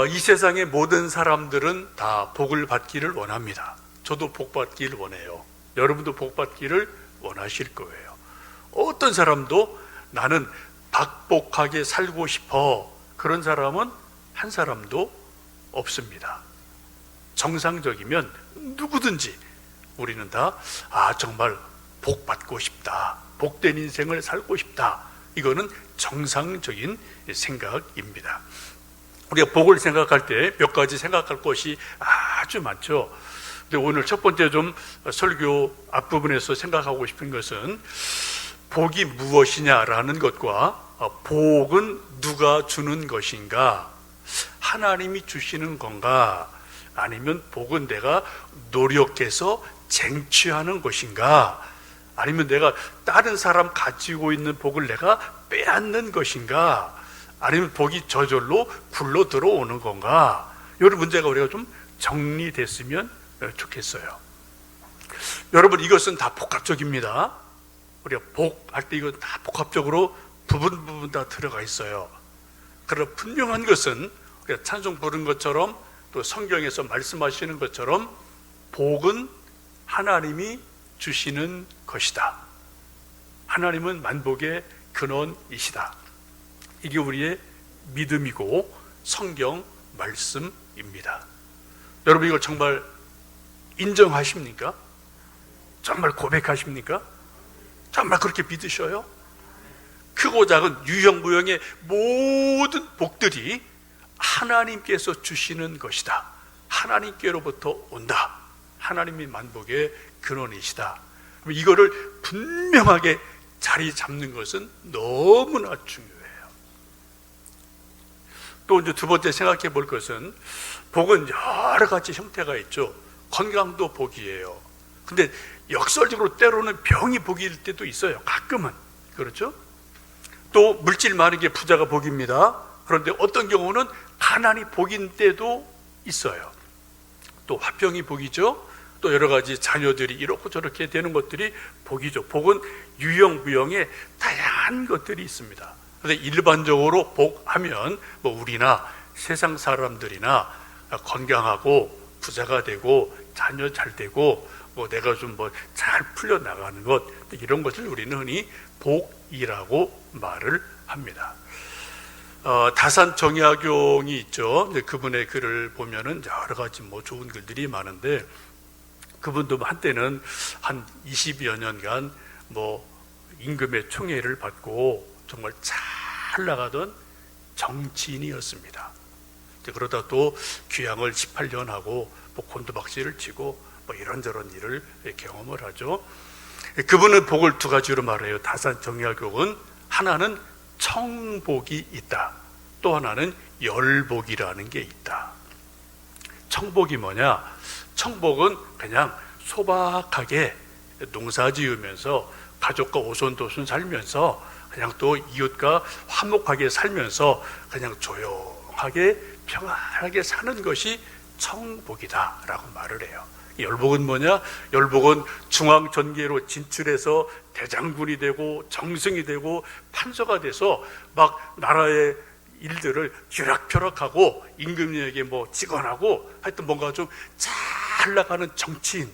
이 세상의 모든 사람들은 다 복을 받기를 원합니다. 저도 복 받기를 원해요. 여러분도 복 받기를 원하실 거예요. 어떤 사람도 나는 박복하게 살고 싶어, 그런 사람은 한 사람도 없습니다. 정상적이면 누구든지 우리는 다 정말 복 받고 싶다, 복된 인생을 살고 싶다, 이거는 정상적인 생각입니다. 우리가 복을 생각할 때 몇 가지 생각할 것이 아주 많죠. 근데 오늘 첫 번째 좀 설교 앞부분에서 생각하고 싶은 것은 복이 무엇이냐라는 것과 복은 누가 주는 것인가, 하나님이 주시는 건가, 아니면 복은 내가 노력해서 쟁취하는 것인가, 아니면 내가 다른 사람 가지고 있는 복을 내가 빼앗는 것인가, 아니면 복이 저절로 굴러 들어오는 건가, 이런 문제가 우리가 좀 정리됐으면 좋겠어요. 여러분, 이것은 다 복합적입니다. 우리가 복할 때 이건 다 복합적으로 부분 다 들어가 있어요. 그러나 분명한 것은 우리가 찬송 부른 것처럼 또 성경에서 말씀하시는 것처럼 복은 하나님이 주시는 것이다. 하나님은 만복의 근원이시다. 이게 우리의 믿음이고 성경 말씀입니다. 여러분, 이걸 정말 인정하십니까? 정말 고백하십니까? 정말 그렇게 믿으셔요? 크고 작은 유형무형의 모든 복들이 하나님께서 주시는 것이다. 하나님께로부터 온다. 하나님이 만복의 근원이시다. 이거를 분명하게 자리 잡는 것은 너무나 중요해요. 또 이제 두 번째 생각해 볼 것은, 복은 여러 가지 형태가 있죠. 건강도 복이에요. 근데 역설적으로 때로는 병이 복일 때도 있어요. 가끔은. 그렇죠? 또 물질 많은 게 부자가 복입니다. 그런데 어떤 경우는 가난이 복인 때도 있어요. 또 화병이 복이죠. 또 여러 가지 자녀들이 이렇고 저렇게 되는 것들이 복이죠. 복은 유형무형의 다양한 것들이 있습니다. 그런데 일반적으로 복하면 우리나 세상 사람들이나 건강하고 부자가 되고 자녀 잘 되고 내가 좀 잘 풀려나가는 것, 이런 것을 우리는 흔히 복이라고 말을 합니다. 다산 정약용이 있죠. 그분의 글을 보면은 여러 가지 좋은 글들이 많은데, 그분도 한때는 한 20여 년간 임금의 총애를 받고 정말 잘 나가던 정치인이었습니다. 그러다 또 귀향을 18년 하고 곤두박질을 치고 이런저런 일을 경험을 하죠. 그분은 복을 두 가지로 말해요. 다산 정약용은 하나는 청복이 있다, 또 하나는 열복이라는 게 있다. 청복이 뭐냐? 청복은 그냥 소박하게 농사 지으면서 가족과 오손도손 살면서 그냥 또 이웃과 화목하게 살면서 그냥 조용하게 평안하게 사는 것이 청복이다 라고 말을 해요. 열복은 뭐냐? 열복은 중앙전계로 진출해서 대장군이 되고 정승이 되고 판서가 돼서 막 나라의 일들을 쥐락펴락하고 임금에게 직언하고, 하여튼 뭔가 좀 잘 나가는 정치인,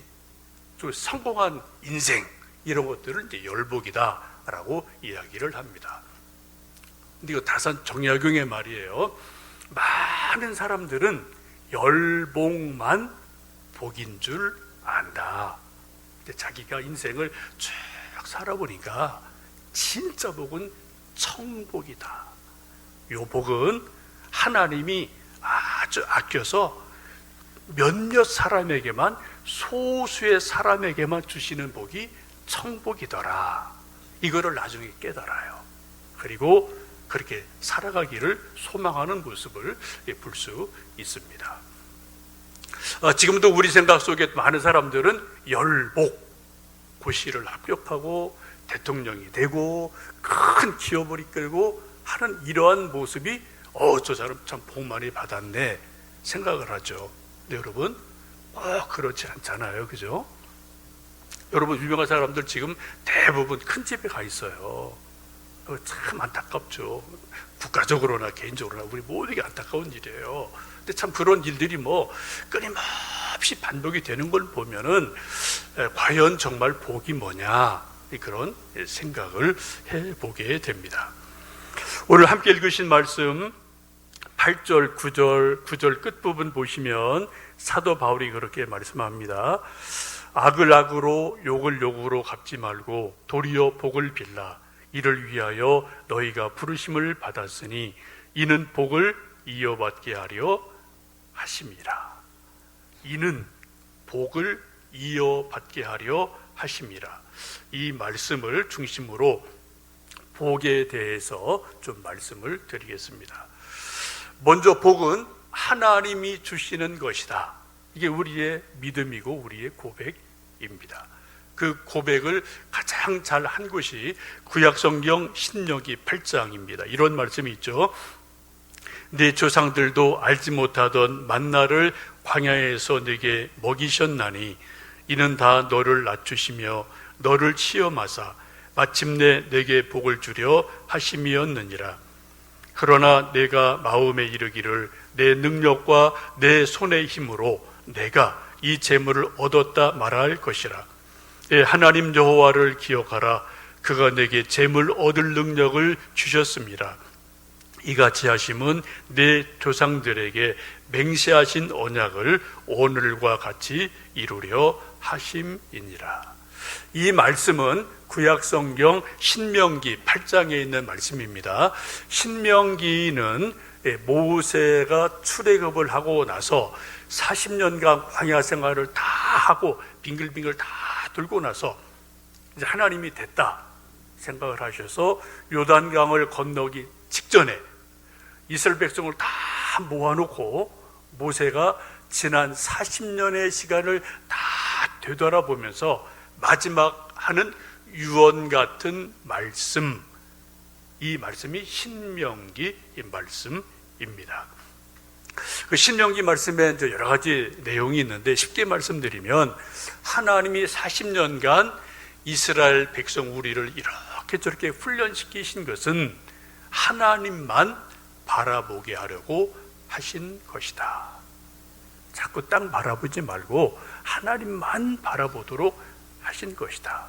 좀 성공한 인생, 이런 것들을 이제 열복이다라고 이야기를 합니다. 근데 이거 다산 정약용의 말이에요. 많은 사람들은 열복만 복인 줄 안다. 근데 자기가 인생을 쭉 살아보니까 진짜 복은 청복이다. 요 복은 하나님이 아주 아껴서 몇몇 사람에게만, 소수의 사람에게만 주시는 복이 청복이더라. 이거를 나중에 깨달아요. 그리고 그렇게 살아가기를 소망하는 모습을 볼 수 있습니다. 지금도 우리 생각 속에 많은 사람들은 열복, 고시를 합격하고 대통령이 되고 큰 기업을 이끌고 하는 이러한 모습이 저 사람 참 복 많이 받았네 생각을 하죠. 근데 여러분, 그렇지 않잖아요. 그죠? 여러분, 유명한 사람들 지금 대부분 큰 집에 가 있어요. 참 안타깝죠. 국가적으로나 개인적으로나 우리 모두에게 안타까운 일이에요. 근데 참 그런 일들이 끊임없이 반복이 되는 걸 보면은 과연 정말 복이 뭐냐, 그런 생각을 해보게 됩니다. 오늘 함께 읽으신 말씀 8절, 9절 끝부분 보시면 사도 바울이 그렇게 말씀합니다. 악을 악으로 욕을 욕으로 갚지 말고 도리어 복을 빌라. 이를 위하여 너희가 부르심을 받았으니 이는 복을 이어받게 하려 하심이라. 이는 복을 이어받게 하려 하심이라. 이 말씀을 중심으로 복에 대해서 좀 말씀을 드리겠습니다. 먼저 복은 하나님이 주시는 것이다. 이게 우리의 믿음이고 우리의 고백입니다. 그 고백을 가장 잘 한 곳이 구약성경 신명기 8장입니다. 이런 말씀이 있죠. 네 조상들도 알지 못하던 만나를 광야에서 네게 먹이셨나니 이는 다 너를 낮추시며 너를 시험하사 마침내 내게 복을 주려 하심이었느니라. 그러나 내가 마음에 이르기를 내 능력과 내 손의 힘으로 내가 이 재물을 얻었다 말할 것이라. 하나님 여호와를 기억하라. 그가 내게 재물 얻을 능력을 주셨습니다. 이같이 하심은 내 조상들에게 맹세하신 언약을 오늘과 같이 이루려 하심이니라. 이 말씀은 구약성경 신명기 8장에 있는 말씀입니다. 신명기는 모세가 출애굽을 하고 나서 40년간 광야 생활을 다 하고 빙글빙글 다 돌고 나서 이제 하나님이 됐다 생각을 하셔서 요단강을 건너기 직전에 이스라엘 백성을 다 모아놓고 모세가 지난 40년의 시간을 다 되돌아보면서 마지막 하는 유언 같은 말씀, 이 말씀이 신명기 말씀입니다. 그 신명기 말씀에 여러 가지 내용이 있는데 쉽게 말씀드리면 하나님이 40년간 이스라엘 백성 우리를 이렇게 저렇게 훈련시키신 것은 하나님만 바라보게 하려고 하신 것이다. 자꾸 땅 바라보지 말고 하나님만 바라보도록 하신 것이다.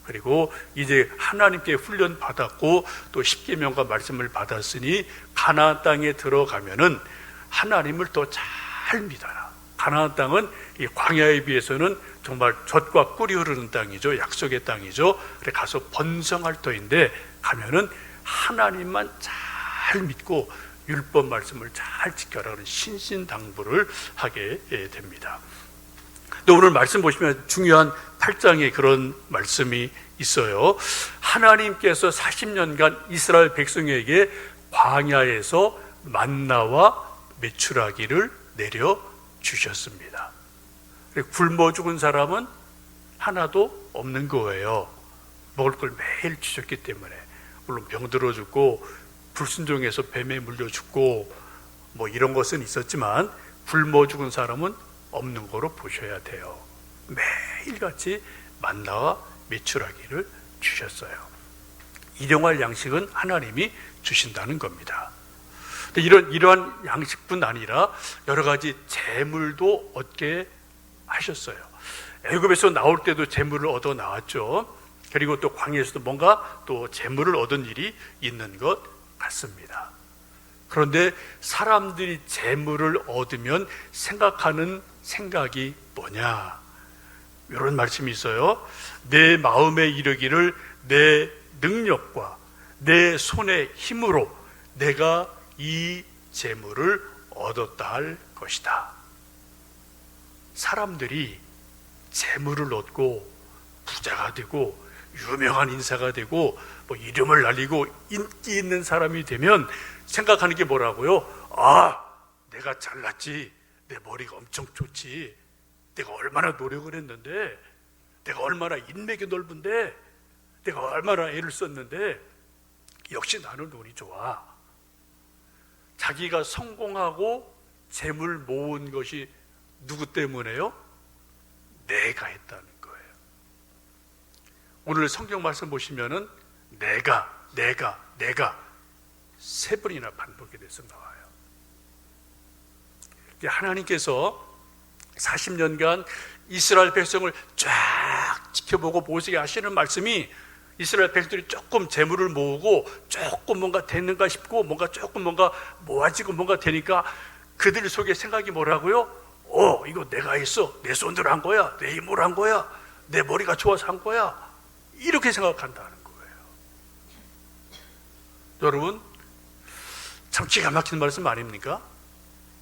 그리고 이제 하나님께 훈련 받았고 또 십계명과 말씀을 받았으니 가나안 땅에 들어가면은 하나님을 더 잘 믿어라. 가나안 땅은 이 광야에 비해서는 정말 젖과 꿀이 흐르는 땅이죠. 약속의 땅이죠. 그래 가서 번성할 터인데 가면은 하나님만 잘 믿고 율법 말씀을 잘 지켜라는 신신당부를 하게 됩니다. 근데 오늘 말씀 보시면 중요한 8장에 그런 말씀이 있어요. 하나님께서 40년간 이스라엘 백성에게 광야에서 만나와 메추라기를 내려 주셨습니다. 굶어 죽은 사람은 하나도 없는 거예요. 먹을 걸 매일 주셨기 때문에. 물론 병들어 죽고 불순종해서 뱀에 물려 죽고 뭐 이런 것은 있었지만 굶어 죽은 사람은 없는 거로 보셔야 돼요. 매일같이 만나와 메추라기를 주셨어요. 일용할 양식은 하나님이 주신다는 겁니다. 이러한 양식뿐 아니라 여러 가지 재물도 얻게 하셨어요. 애굽에서 나올 때도 재물을 얻어 나왔죠. 그리고 또 광야에서도 뭔가 또 재물을 얻은 일이 있는 것 같습니다. 그런데 사람들이 재물을 얻으면 생각하는 생각이 뭐냐? 이런 말씀이 있어요. 내 마음에 이르기를 내 능력과 내 손의 힘으로 내가 이 재물을 얻었다 할 것이다. 사람들이 재물을 얻고 부자가 되고 유명한 인사가 되고 뭐 이름을 날리고 인기 있는 사람이 되면 생각하는 게 뭐라고요? 아, 내가 잘났지. 내 머리가 엄청 좋지. 내가 얼마나 노력을 했는데, 내가 얼마나 인맥이 넓은데, 내가 얼마나 애를 썼는데 역시 나는 운이 좋아. 자기가 성공하고 재물 모은 것이 누구 때문에요? 내가 했다는 거예요. 오늘 성경 말씀 보시면은 내가 내가 세 번이나 반복이 돼서 나와요. 하나님께서 40년간 이스라엘 백성을 쫙 지켜보고 보시게 하시는 말씀이 이스라엘 백성들이 조금 재물을 모으고 조금 뭔가 됐는가 싶고 조금 모아지고 뭔가 되니까 그들 속에 생각이 뭐라고요? 이거 내가 했어. 내 손으로 한 거야. 내 힘으로 한 거야. 내 머리가 좋아서 한 거야. 이렇게 생각한다는 거예요. 여러분, 참 기가 막히는 말씀 아닙니까?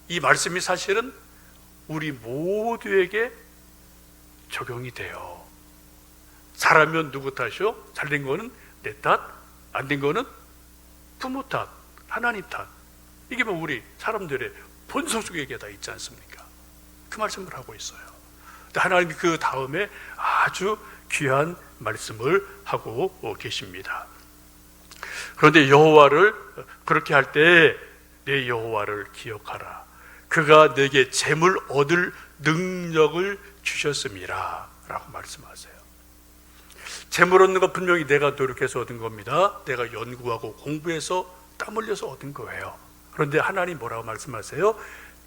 이 말씀이 사실은 우리 모두에게 적용이 돼요. 잘하면 누구 탓이요? 잘된 거는 내 탓, 안 된 거는 부모 탓, 하나님 탓. 이게 뭐 우리 사람들의 본성 속에 다 있지 않습니까? 그 말씀을 하고 있어요. 하나님이 그 다음에 아주 귀한 말씀을 하고 계십니다. 그런데 여호와를 그렇게 할 때 내 여호와를 기억하라. 그가 내게 재물 얻을 능력을 주셨음이라 라고 말씀하세요. 재물 얻는 건 분명히 내가 노력해서 얻은 겁니다. 내가 연구하고 공부해서 땀 흘려서 얻은 거예요. 그런데 하나님 뭐라고 말씀하세요?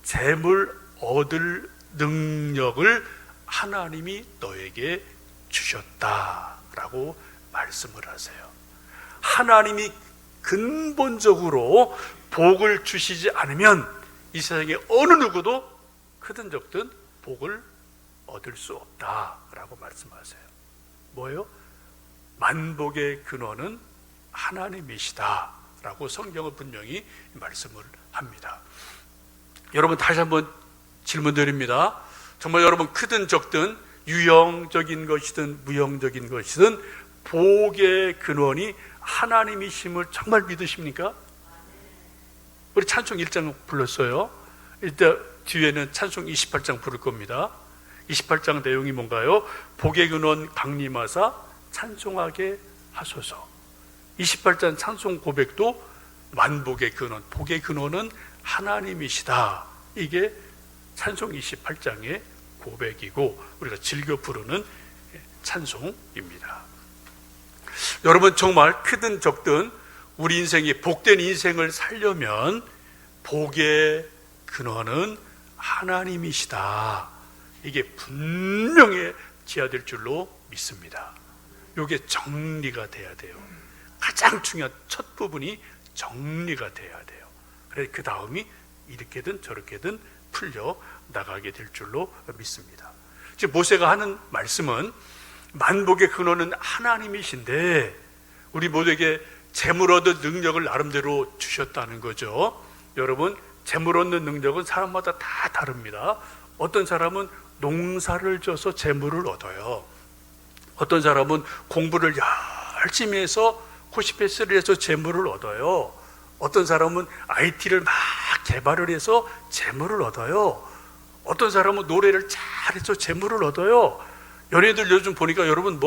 재물 얻을 능력을 하나님이 너에게 주셨다라고 말씀을 하세요. 하나님이 근본적으로 복을 주시지 않으면 이 세상에 어느 누구도 크든 적든 복을 얻을 수 없다라고 말씀하세요. 뭐예요? 만복의 근원은 하나님이시다라고 성경은 분명히 말씀을 합니다. 여러분, 다시 한번 질문 드립니다. 정말 여러분, 크든 적든 유형적인 것이든 무형적인 것이든 복의 근원이 하나님이심을 정말 믿으십니까? 우리 찬송 1장 불렀어요. 이때 뒤에는 찬송 28장 부를 겁니다. 28장 내용이 뭔가요? 복의 근원 강림하사 찬송하게 하소서. 28장 찬송 고백도 만복의 근원, 복의 근원은 하나님이시다. 이게 찬송 28장의 고백이고 우리가 즐겨 부르는 찬송입니다. 여러분, 정말 크든 적든 우리 인생이 복된 인생을 살려면 복의 근원은 하나님이시다. 이게 분명해져야 될 줄로 믿습니다. 이게 정리가 돼야 돼요. 가장 중요한 첫 부분이 정리가 돼야 돼요. 그래서 그 다음이 이렇게든 저렇게든 풀려 나가게 될 줄로 믿습니다. 지금 모세가 하는 말씀은 만복의 근원은 하나님이신데 우리 모두에게 재물 얻을 능력을 나름대로 주셨다는 거죠. 여러분, 재물 얻는 능력은 사람마다 다 다릅니다. 어떤 사람은 농사를 져서 재물을 얻어요. 어떤 사람은 공부를 열심히 해서 코시패스를 해서 재물을 얻어요. 어떤 사람은 IT를 막 개발을 해서 재물을 얻어요. 어떤 사람은 노래를 잘해서 재물을 얻어요. 연예인들 요즘 보니까 여러분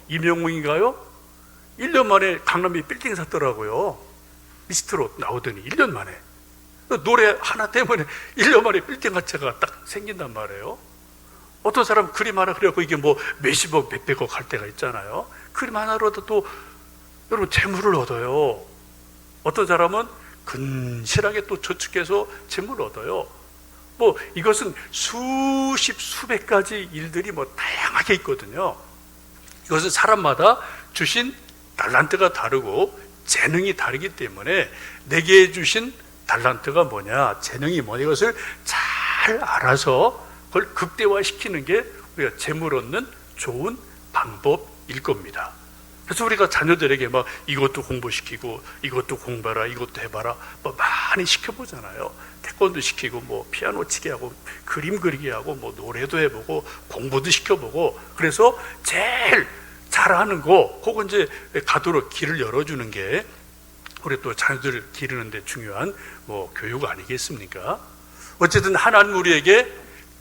이명웅인가요? 1년 만에 강남에 빌딩 샀더라고요. 미스트로 나오더니 1년 만에. 노래 하나 때문에 1년 만에 빌딩 한 채가 딱 생긴단 말이에요. 어떤 사람 그림 하나 그려갖고 이게 몇십억, 몇백억 할 때가 있잖아요. 그림 하나로도 또 여러분 재물을 얻어요. 어떤 사람은 근실하게 또 저축해서 재물을 얻어요. 이것은 수십, 수백 가지 일들이 다양하게 있거든요. 이것은 사람마다 주신 달란트가 다르고 재능이 다르기 때문에 내게 주신 달란트가 뭐냐, 재능이 뭐냐, 이것을 잘 알아서 그걸 극대화시키는 게 우리가 재물 얻는 좋은 방법일 겁니다. 그래서 우리가 자녀들에게 이것도 공부시키고 이것도 공부해라, 이것도 해봐라 많이 시켜보잖아요. 태권도 시키고 피아노 치게 하고 그림 그리게 하고 노래도 해보고 공부도 시켜보고. 그래서 제일 잘하는 거 그거 이제 가도록 길을 열어주는 게 우리 또 자녀들을 기르는데 중요한 교육 아니겠습니까? 어쨌든 하나님 우리에게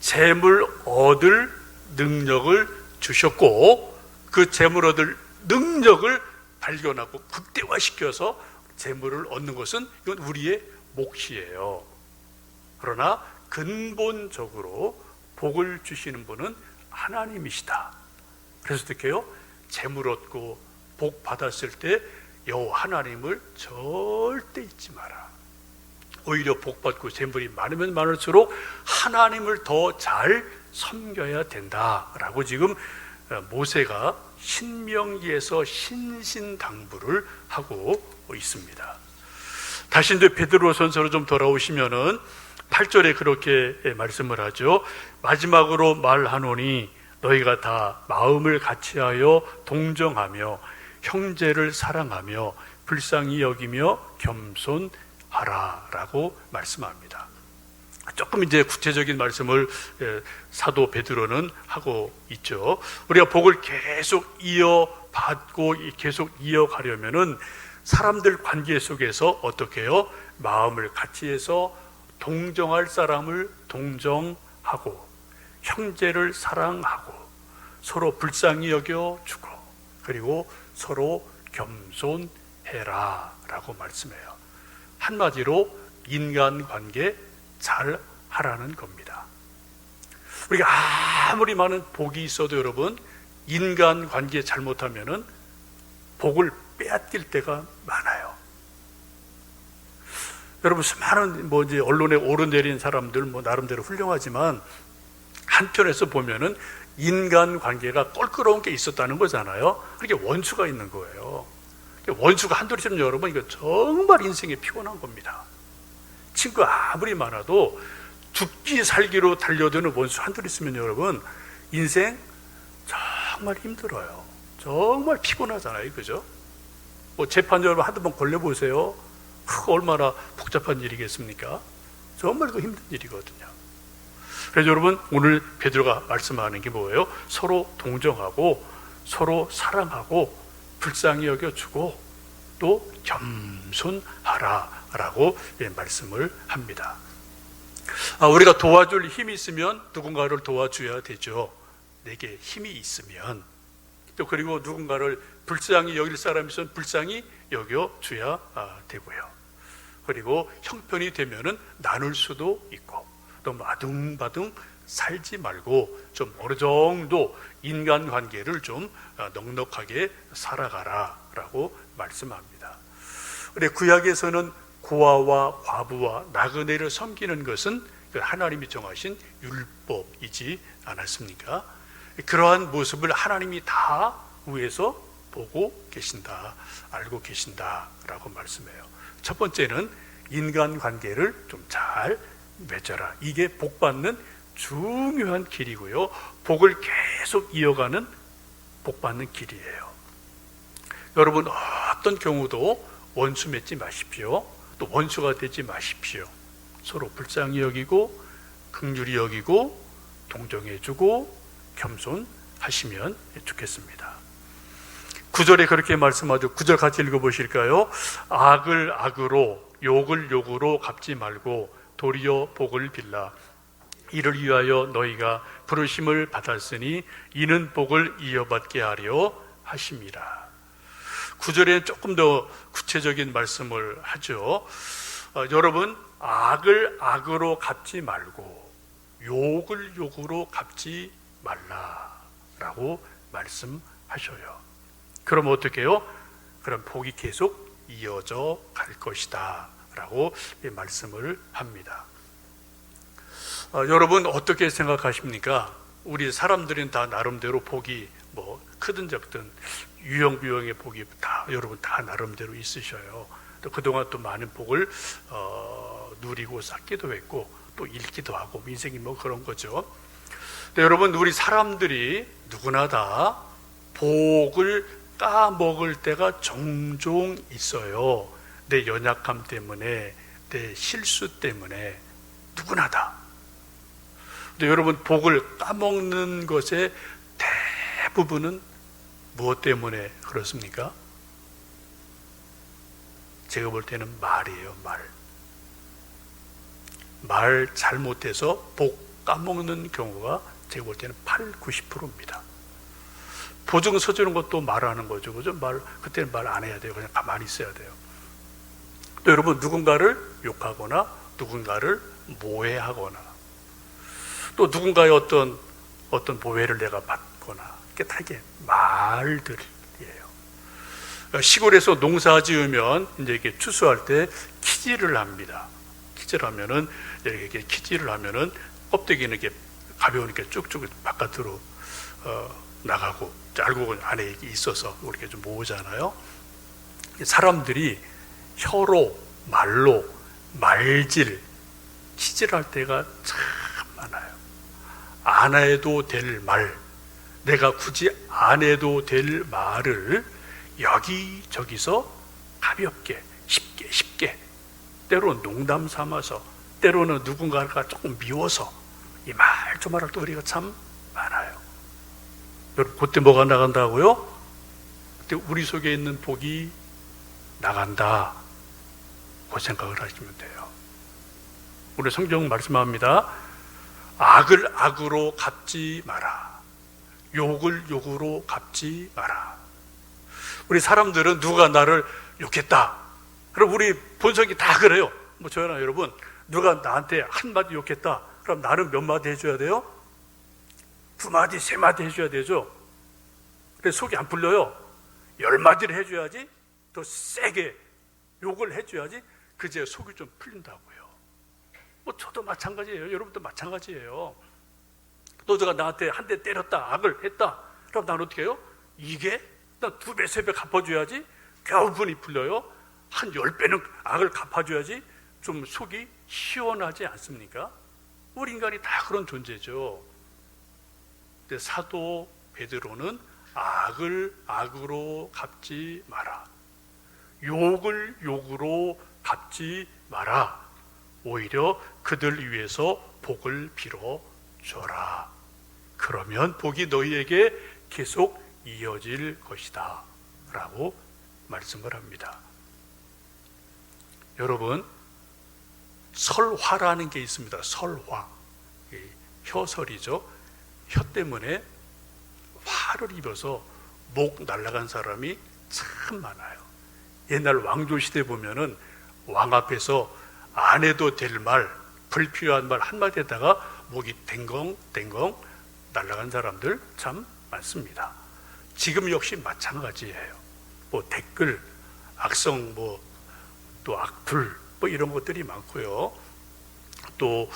재물 얻을 능력을 주셨고 그 재물 얻을 능력을 발견하고 극대화시켜서 재물을 얻는 것은 이건 우리의 몫이에요. 그러나 근본적으로 복을 주시는 분은 하나님이시다. 그래서 어떻게 해요? 재물 얻고 복 받았을 때 여호와 하나님을 절대 잊지 마라. 오히려 복받고 재물이 많으면 많을수록 하나님을 더 잘 섬겨야 된다라고 지금 모세가 신명기에서 신신당부를 하고 있습니다. 다시 이제 베드로전서로 좀 돌아오시면은 8절에 그렇게 말씀을 하죠. 마지막으로 말하노니 너희가 다 마음을 같이하여 동정하며 형제를 사랑하며 불쌍히 여기며 겸손하라 라고 말씀합니다. 조금 이제 구체적인 말씀을 사도 베드로는 하고 있죠. 우리가 복을 계속 이어받고 계속 이어가려면은 사람들 관계 속에서 어떻게 해요? 마음을 같이 해서 동정할 사람을 동정하고 형제를 사랑하고 서로 불쌍히 여겨주고 그리고 서로 겸손해라 라고 말씀해요. 한마디로 인간관계 잘 하라는 겁니다. 우리가 아무리 많은 복이 있어도 여러분 인간관계 잘못하면은 복을 빼앗길 때가 많아요. 여러분 수많은 이제 언론에 오르내린 사람들 나름대로 훌륭하지만 한편에서 보면은 인간관계가 껄끄러운 게 있었다는 거잖아요. 그게 원수가 있는 거예요. 원수가 한둘이 있으면 여러분 이거 정말 인생에 피곤한 겁니다. 친구 아무리 많아도 죽기 살기로 달려드는 원수 한둘 있으면 여러분 인생 정말 힘들어요. 정말 피곤하잖아요. 그죠? 재판 여러분 한두 번 걸려보세요. 얼마나 복잡한 일이겠습니까? 정말 그 힘든 일이거든요. 그래서 여러분 오늘 베드로가 말씀하는 게 뭐예요? 서로 동정하고 서로 사랑하고 불쌍히 여겨주고 또 겸손하라 라고 말씀을 합니다. 우리가 도와줄 힘이 있으면 누군가를 도와줘야 되죠. 내게 힘이 있으면 또 그리고 누군가를 불쌍히 여길 사람이 있으면 불쌍히 여겨줘야 되고요. 그리고 형편이 되면은 나눌 수도 있고 너무 아둥바둥 살지 말고 좀 어느 정도 인간관계를 좀 넉넉하게 살아가라 라고 말씀합니다. 그런데 구약에서는 고아와 과부와 나그네를 섬기는 것은 하나님이 정하신 율법이지 않았습니까? 그러한 모습을 하나님이 다 위에서 보고 계신다, 알고 계신다 라고 말씀해요. 첫 번째는 인간관계를 좀 잘 맺어라. 이게 복받는 중요한 길이고요. 복을 계속 이어가는 복받는 길이에요. 여러분 어떤 경우도 원수 맺지 마십시오. 또 원수가 되지 마십시오. 서로 불쌍히 여기고 긍휼히 여기고 동정해주고 겸손하시면 좋겠습니다. 9절에 그렇게 말씀하죠. 9절 같이 읽어보실까요? 악을 악으로 욕을 욕으로 갚지 말고 도리어 복을 빌라. 이를 위하여 너희가 부르심을 받았으니 이는 복을 이어받게 하려 하심이라. 9절에 조금 더 구체적인 말씀을 하죠. 여러분 악을 악으로 갚지 말고 욕을 욕으로 갚지 말라라고 말씀하셔요. 그럼 어떻게 해요? 그럼 복이 계속 이어져 갈 것이다 라고 말씀을 합니다. 여러분 어떻게 생각하십니까? 우리 사람들은 다 나름대로 복이 크든 적든 유형비형의 복이 다 여러분 다 나름대로 있으셔요. 또 그동안 또 많은 복을 누리고 쌓기도 했고 또 잃기도 하고 인생이 그런 거죠. 근데 여러분 우리 사람들이 누구나 다 복을 까먹을 때가 종종 있어요. 내 연약함 때문에 내 실수 때문에 누구나 다. 근데 여러분 복을 까먹는 것의 대부분은 무엇 때문에 그렇습니까? 제가 볼 때는 말이에요. 말 잘못해서 복 까먹는 경우가 제가 볼 때는 80~90%입니다. 보증 서주는 것도 말하는 거죠. 그죠? 그때는 말 안 해야 돼요. 그냥 가만히 있어야 돼요. 또 여러분 누군가를 욕하거나 누군가를 모해하거나 또 누군가의 어떤 모해를 내가 받거나 이게 다 이게 말들이에요. 시골에서 농사 지으면 이제 이렇게 추수할 때 키질을 합니다. 키질을 하면은 이렇게 키질을 하면은 껍데기는 이렇게 가벼우니까 쭉쭉 바깥으로 나가고 알고 안에 있어서 이렇게 좀 모으잖아요. 사람들이 혀로 말로 말질 키질할 때가 참 많아요. 안 해도 될 말, 내가 굳이 안 해도 될 말을 여기저기서 가볍게 쉽게 때로는 농담 삼아서 때로는 누군가가 조금 미워서 이 말 저 말할 때 우리가 참 많아요. 여러분 그때 뭐가 나간다고요? 그때 우리 속에 있는 복이 나간다 그 생각을 하시면 돼요. 우리 성경 말씀합니다. 악을 악으로 갚지 마라. 욕을 욕으로 갚지 마라. 우리 사람들은 누가 나를 욕했다. 그럼 우리 본성이 다 그래요. 뭐 저나 여러분 누가 나한테 한마디 욕했다. 그럼 나는 몇 마디 해줘야 돼요? 2마디, 3마디 해줘야 되죠. 그래서 속이 안 풀려요. 10마디를 해줘야지 더 세게 욕을 해줘야지 그제 속이 좀 풀린다고요. 뭐 저도 마찬가지예요. 여러분도 마찬가지예요. 또 누가 나한테 한 대 때렸다, 악을 했다. 그럼 나는 어떻게 해요? 이게 난 2배, 3배 갚아줘야지 겨우 분이 풀려요. 한 10배는 악을 갚아줘야지 좀 속이 시원하지 않습니까? 우리 인간이 다 그런 존재죠. 근데 사도 베드로는 악을 악으로 갚지 마라. 욕을 욕으로 갚지 마라. 오히려 그들 위해서 복을 빌어 줘라. 그러면 복이 너희에게 계속 이어질 것이다 라고 말씀을 합니다. 여러분 설화라는 게 있습니다. 설화, 혀설이죠. 혀 때문에 화를 입어서 목 날아간 사람이 참 많아요. 옛날 왕조시대 보면은 왕 앞에서 안 해도 될 말, 불필요한 말 한마디에다가 목이 댕겅댕겅 날아간 사람들 참 많습니다. 지금 역시 마찬가지예요. 뭐 댓글, 악성, 또 악플, 이런 것들이 많고요. 또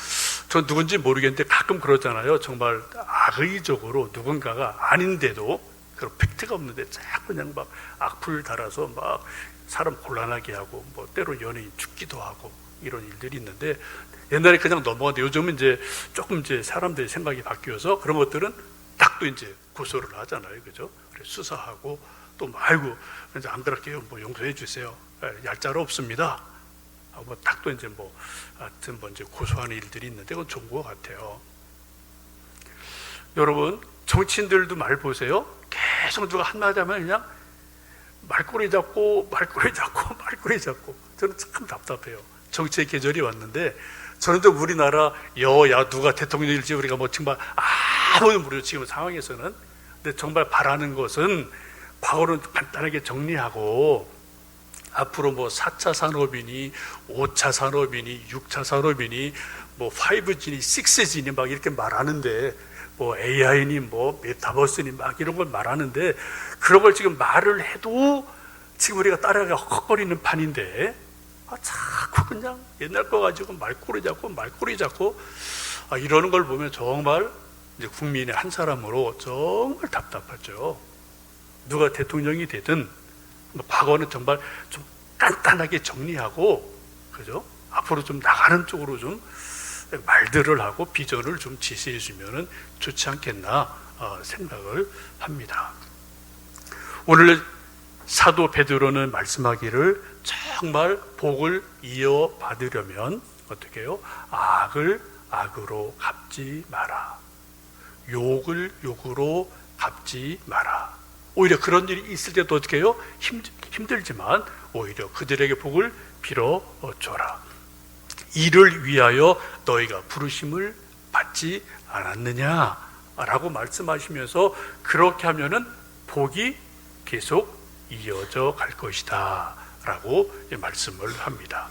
전 누군지 모르겠는데 가끔 그러잖아요. 정말 악의적으로 누군가가 아닌데도 그런 팩트가 없는데 자꾸 그냥 막 악플 달아서 막 사람 곤란하게 하고 때로 연예인 죽기도 하고 이런 일들이 있는데 옛날에 그냥 넘어갔는데 요즘은 이제 조금 이제 사람들의 생각이 바뀌어서 그런 것들은 딱 또 이제 고소를 하잖아요. 그죠? 그래서 수사하고 또 아이고 이제 안 그럴게요. 용서해 주세요. 얄짤 없습니다. 하고 딱 또 이제 하여튼 이제 고소하는 일들이 있는데 그건 좋은 것 같아요. 여러분 정치인들도 말 보세요. 계속 누가 한마디 하면 그냥 말꼬리 잡고 저는 참 답답해요. 정치의 계절이 왔는데 저는 또 우리나라 여야 누가 대통령일지 우리가 정말 아무도 모르죠. 지금 상황에서는. 근데 정말 바라는 것은 과거는 간단하게 정리하고 앞으로 4차 산업이니 5차 산업이니 6차 산업이니 5G니 6G니 막 이렇게 말하는데 AI니 메타버스니 막 이런 걸 말하는데 그런 걸 지금 말을 해도 지금 우리가 따라가기 헉헉거리는 판인데 자꾸 그냥 옛날 거 가지고 말꼬리 잡고 이러는 걸 보면 정말 이제 국민의 한 사람으로 정말 답답하죠. 누가 대통령이 되든 과거는 정말 좀 간단하게 정리하고 그죠? 앞으로 좀 나가는 쪽으로 좀 말들을 하고 비전을 좀 제시해 주면 좋지 않겠나 생각을 합니다. 오늘 사도 베드로는 말씀하기를 정말 복을 이어받으려면 어떻게 해요? 악을 악으로 갚지 마라. 욕을 욕으로 갚지 마라. 오히려 그런 일이 있을 때도 어떻게 해요? 힘들지만 오히려 그들에게 복을 빌어줘라. 이를 위하여 너희가 부르심을 받지 않았느냐라고 말씀하시면서 그렇게 하면은 복이 계속 이어져 갈 것이다 라고 말씀을 합니다.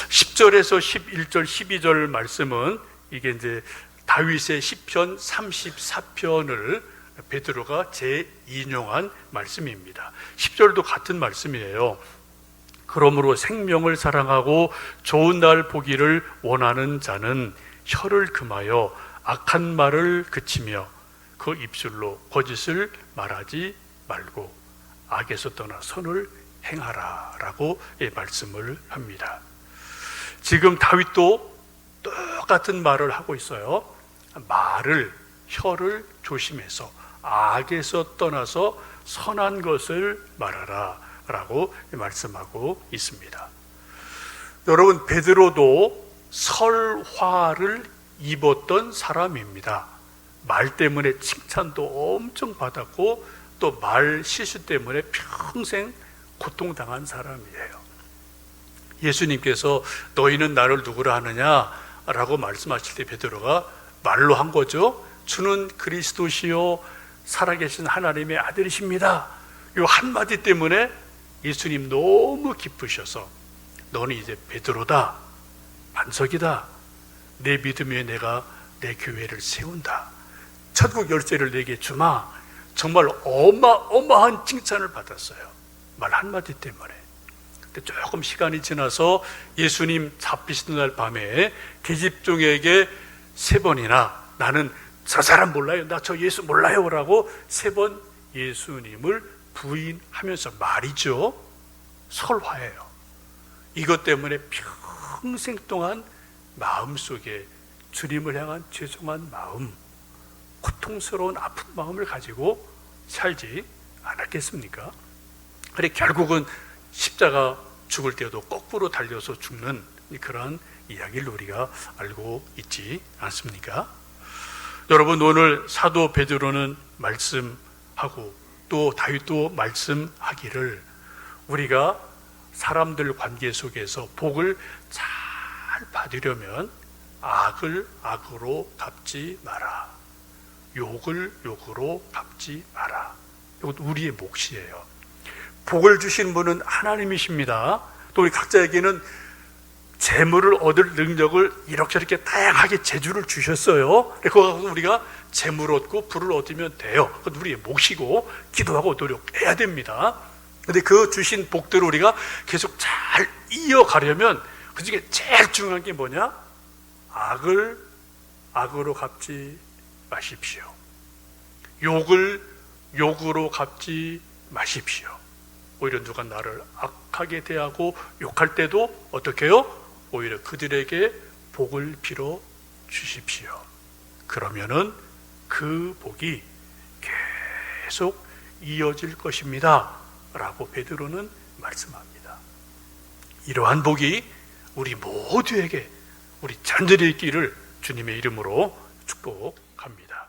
10절에서 11절, 12절 말씀은 이게 이제 다윗의 시편 34편을 베드로가 재인용한 말씀입니다. 10절도 같은 말씀이에요. 그러므로 생명을 사랑하고 좋은 날 보기를 원하는 자는 혀를 금하여 악한 말을 그치며 그 입술로 거짓을 말하지 말고 악에서 떠나 선을 행하라 라고 말씀을 합니다. 지금 다윗도 똑같은 말을 하고 있어요. 혀를 조심해서 악에서 떠나서 선한 것을 말하라 라고 말씀하고 있습니다. 여러분, 베드로도 설화를 입었던 사람입니다. 말 때문에 칭찬도 엄청 받았고 또 말 실수 때문에 평생 고통당한 사람이에요. 예수님께서 너희는 나를 누구라 하느냐 라고 말씀하실 때 베드로가 말로 한 거죠. 주는 그리스도시요 살아계신 하나님의 아들이십니다. 이 한마디 때문에 예수님 너무 기쁘셔서 너는 이제 베드로다, 반석이다, 내 믿음 위에 내가 내 교회를 세운다, 천국 열쇠를 내게 주마. 정말 어마어마한 칭찬을 받았어요. 말 한마디 때문에. 근데 조금 시간이 지나서 예수님 잡히시는 날 밤에 계집종에게 3번이나 나는 저 사람 몰라요, 나 저 예수 몰라요 라고 3번 예수님을 부인하면서 말이죠. 설화예요. 이것 때문에 평생 동안 마음속에 주님을 향한 죄송한 마음, 고통스러운 아픈 마음을 가지고 살지 않았겠습니까? 그래 결국은 십자가 죽을 때도 거꾸로 달려서 죽는 그런 이야기를 우리가 알고 있지 않습니까? 여러분, 오늘 사도 베드로는 말씀하고 또 다윗도 말씀하기를 우리가 사람들 관계 속에서 복을 잘 받으려면 악을 악으로 갚지 마라, 욕을 욕으로 갚지 마라. 이것도 우리의 몫이에요. 복을 주신 분은 하나님이십니다. 또 우리 각자에게는 재물을 얻을 능력을 이렇게 다양하게 재주를 주셨어요. 그거 가지고 우리가 재물 얻고 부를 얻으면 돼요. 그건 우리의 몫이고 기도하고 노력해야 됩니다. 근데 그 주신 복들을 우리가 계속 잘 이어가려면 그 중에 제일 중요한 게 뭐냐? 악을 악으로 갚지 마십시오. 욕을 욕으로 갚지 마십시오. 오히려 누가 나를 악하게 대하고 욕할 때도 어떻게 해요? 오히려 그들에게 복을 빌어 주십시오. 그러면은 그 복이 계속 이어질 것입니다 라고 베드로는 말씀합니다. 이러한 복이 우리 모두에게, 우리 자녀들의 있기를 주님의 이름으로 축복합니다.